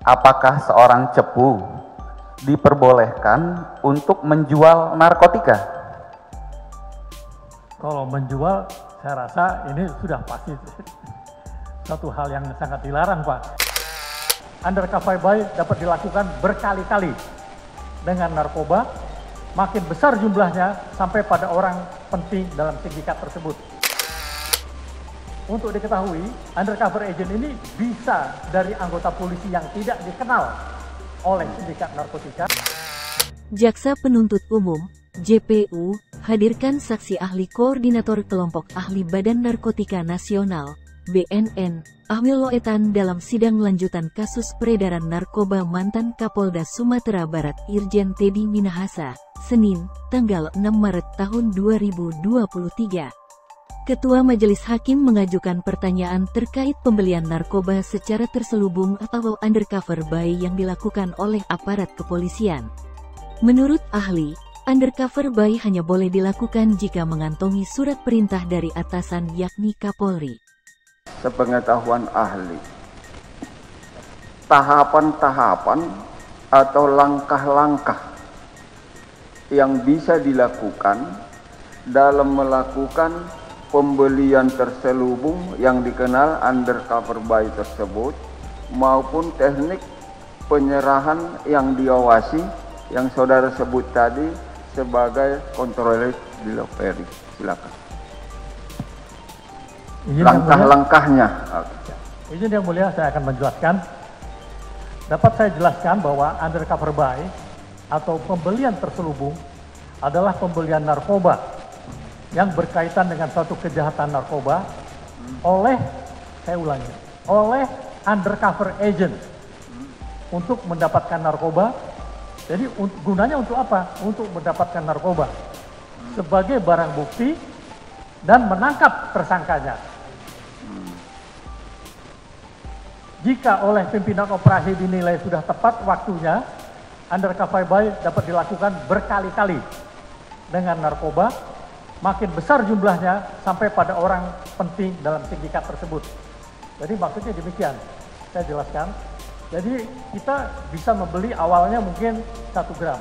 apakah seorang cepu diperbolehkan untuk menjual narkotika? Kalau menjual, saya rasa ini sudah pasti satu hal yang sangat dilarang, Pak. Undercover buy dapat dilakukan berkali-kali dengan narkoba, makin besar jumlahnya sampai pada orang penting dalam sindikat tersebut. Untuk diketahui, undercover agent ini bisa dari anggota polisi yang tidak dikenal oleh sindikat narkotika. Jaksa Penuntut Umum, JPU, hadirkan saksi ahli koordinator kelompok ahli Badan Narkotika Nasional, BNN, Ahmil Loetan dalam sidang lanjutan kasus peredaran narkoba mantan Kapolda Sumatera Barat Irjen Teddy Minahasa, Senin, tanggal 6 Maret tahun 2023. Ketua Majelis Hakim mengajukan pertanyaan terkait pembelian narkoba secara terselubung atau undercover buy yang dilakukan oleh aparat kepolisian. Menurut ahli, undercover buy hanya boleh dilakukan jika mengantongi surat perintah dari atasan yakni Kapolri. Sepengetahuan ahli, tahapan-tahapan atau langkah-langkah yang bisa dilakukan dalam melakukan pembelian terselubung yang dikenal undercover buy tersebut maupun teknik penyerahan yang diawasi yang saudara sebut tadi sebagai controlled delivery. Silakan. Langkah-langkahnya. Izin yang mulia, saya akan menjelaskan. Dapat saya jelaskan bahwa undercover buy atau pembelian terselubung adalah pembelian narkoba yang berkaitan dengan suatu kejahatan narkoba oleh, saya ulangi, oleh undercover agent untuk mendapatkan narkoba. Jadi gunanya untuk apa? Untuk mendapatkan narkoba sebagai barang bukti dan menangkap tersangkanya. Jika oleh pimpinan operasi dinilai sudah tepat waktunya, undercover buy dapat dilakukan berkali-kali dengan narkoba, makin besar jumlahnya sampai pada orang penting dalam sindikat tersebut. Jadi maksudnya demikian, saya jelaskan. Jadi kita bisa membeli awalnya mungkin 1 gram.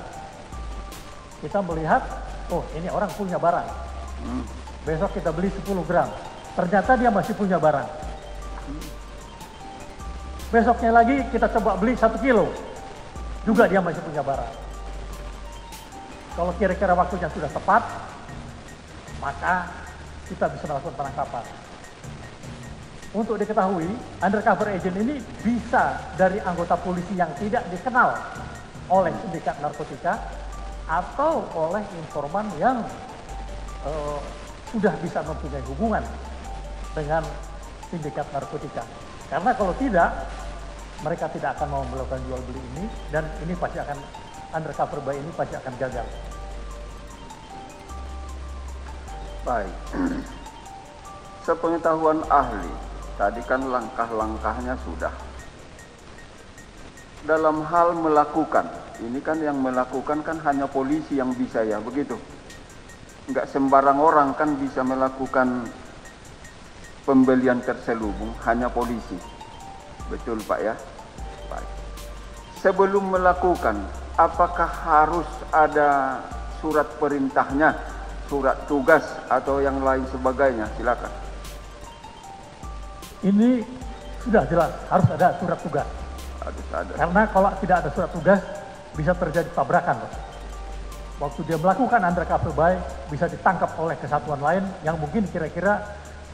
Kita melihat, oh ini orang punya barang. Besok kita beli 10 gram. Ternyata dia masih punya barang. Besoknya lagi kita coba beli 1 kilo. Juga dia masih punya barang. Kalau kira-kira waktunya sudah tepat, maka kita bisa melakukan penangkapan. Untuk diketahui, undercover agent ini bisa dari anggota polisi yang tidak dikenal oleh sindikat narkotika atau oleh informan yang sudah bisa mempunyai hubungan dengan sindikat narkotika. Karena kalau tidak, mereka tidak akan mau melakukan jual beli ini, dan ini pasti akan, undercover buy ini pasti akan gagal. Baik, sepengetahuan ahli, tadi kan langkah-langkahnya sudah. Dalam hal melakukan, ini kan yang melakukan kan hanya polisi yang bisa ya, begitu? Enggak sembarang orang kan bisa melakukan pembelian terselubung, hanya polisi. Betul Pak ya? Baik. Sebelum melakukan, apakah harus ada surat perintahnya, surat tugas atau yang lain sebagainya? Silakan. Ini sudah jelas, harus ada surat tugas. Harus ada. Karena kalau tidak ada surat tugas, bisa terjadi tabrakan, Pak. Waktu dia melakukan undercover buy, bisa ditangkap oleh kesatuan lain yang mungkin kira-kira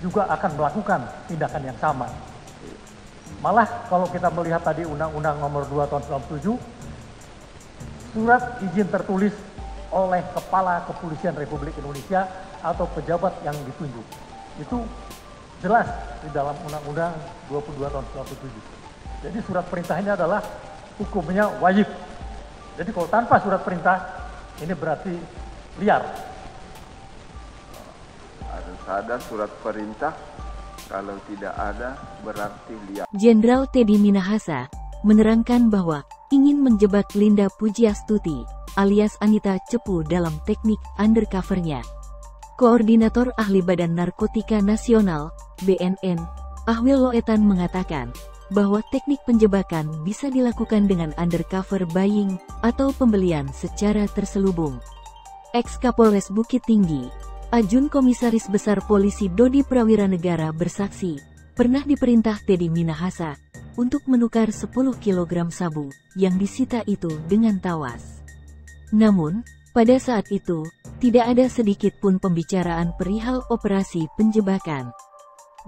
juga akan melakukan tindakan yang sama. Malah kalau kita melihat tadi Undang-Undang Nomor 2 Tahun 97, surat izin tertulis oleh Kepala Kepolisian Republik Indonesia atau pejabat yang ditunjuk. Itu jelas di dalam Undang-Undang 22 Tahun 97. Jadi surat perintah ini adalah hukumnya wajib. Jadi kalau tanpa surat perintah, ini berarti liar. Harus ada surat perintah, kalau tidak ada berarti liar. Jenderal Teddy Minahasa menerangkan bahwa ingin menjebak Linda Pujiastuti alias Anita Cepu dalam teknik undercovernya. Koordinator Ahli Badan Narkotika Nasional, BNN, Ahmil Loetan mengatakan, bahwa teknik penjebakan bisa dilakukan dengan undercover buying atau pembelian secara terselubung. Ex-Kapolres Bukit Tinggi, Ajun Komisaris Besar Polisi Dodi Prawiranegara bersaksi, pernah diperintah Teddy Minahasa untuk menukar 10 kg sabu yang disita itu dengan tawas. Namun, pada saat itu, tidak ada sedikit pun pembicaraan perihal operasi penjebakan.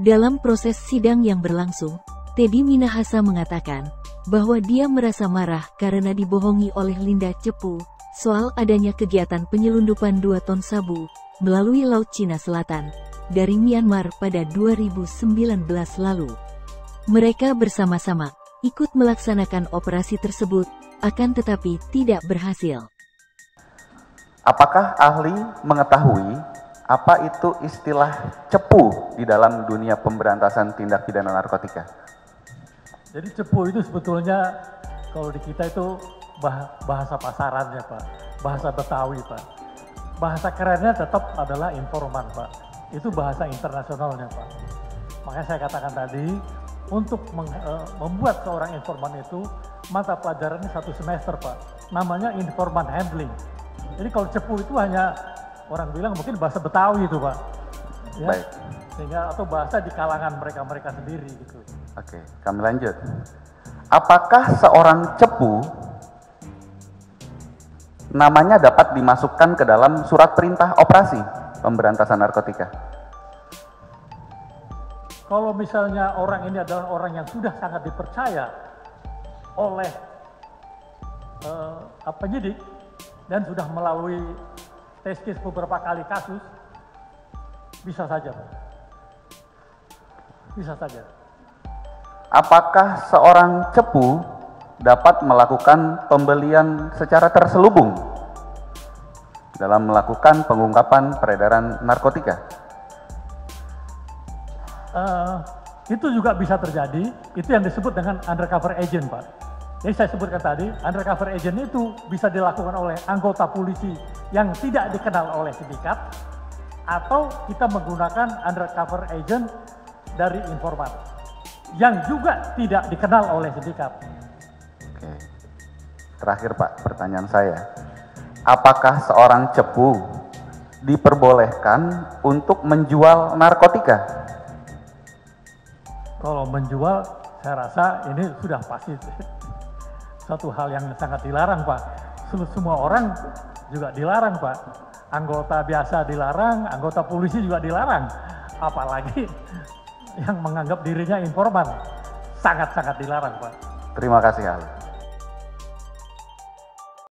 Dalam proses sidang yang berlangsung, Teddy Minahasa mengatakan bahwa dia merasa marah karena dibohongi oleh Linda Cepu soal adanya kegiatan penyelundupan 2 ton sabu melalui Laut Cina Selatan dari Myanmar pada 2019 lalu. Mereka bersama-sama ikut melaksanakan operasi tersebut, akan tetapi tidak berhasil. Apakah ahli mengetahui apa itu istilah cepu di dalam dunia pemberantasan tindak pidana narkotika? Jadi cepu itu sebetulnya kalau di kita itu bahasa pasarannya Pak, bahasa Betawi Pak. Bahasa kerennya tetap adalah informan Pak. Itu bahasa internasionalnya Pak. Makanya saya katakan tadi, untuk membuat seorang informan itu mata pelajarannya 1 semester Pak. Namanya informan handling. Jadi kalau cepu itu hanya orang bilang mungkin bahasa Betawi itu Pak. Ya? Baik. Sehingga atau bahasa di kalangan mereka sendiri gitu. Oke, kami lanjut. Apakah seorang cepu namanya dapat dimasukkan ke dalam surat perintah operasi pemberantasan narkotika? Kalau misalnya orang ini adalah orang yang sudah sangat dipercaya oleh penyidik dan sudah melalui tes case beberapa kali kasus, bisa saja Pak. Bisa saja. Apakah seorang cepu dapat melakukan pembelian secara terselubung dalam melakukan pengungkapan peredaran narkotika? Itu juga bisa terjadi, itu yang disebut dengan undercover agent Pak. Jadi saya sebutkan tadi, undercover agent itu bisa dilakukan oleh anggota polisi yang tidak dikenal oleh sindikat, atau kita menggunakan undercover agent dari informan yang juga tidak dikenal oleh sindikat. Oke. Terakhir Pak, pertanyaan saya. Apakah seorang cepu diperbolehkan untuk menjual narkotika? Kalau menjual, saya rasa ini sudah pasti satu hal yang sangat dilarang Pak. Semua orang juga dilarang Pak. Anggota biasa dilarang, anggota polisi juga dilarang. Apalagi yang menganggap dirinya informan. Sangat-sangat dilarang Pak. Terima kasih ahli.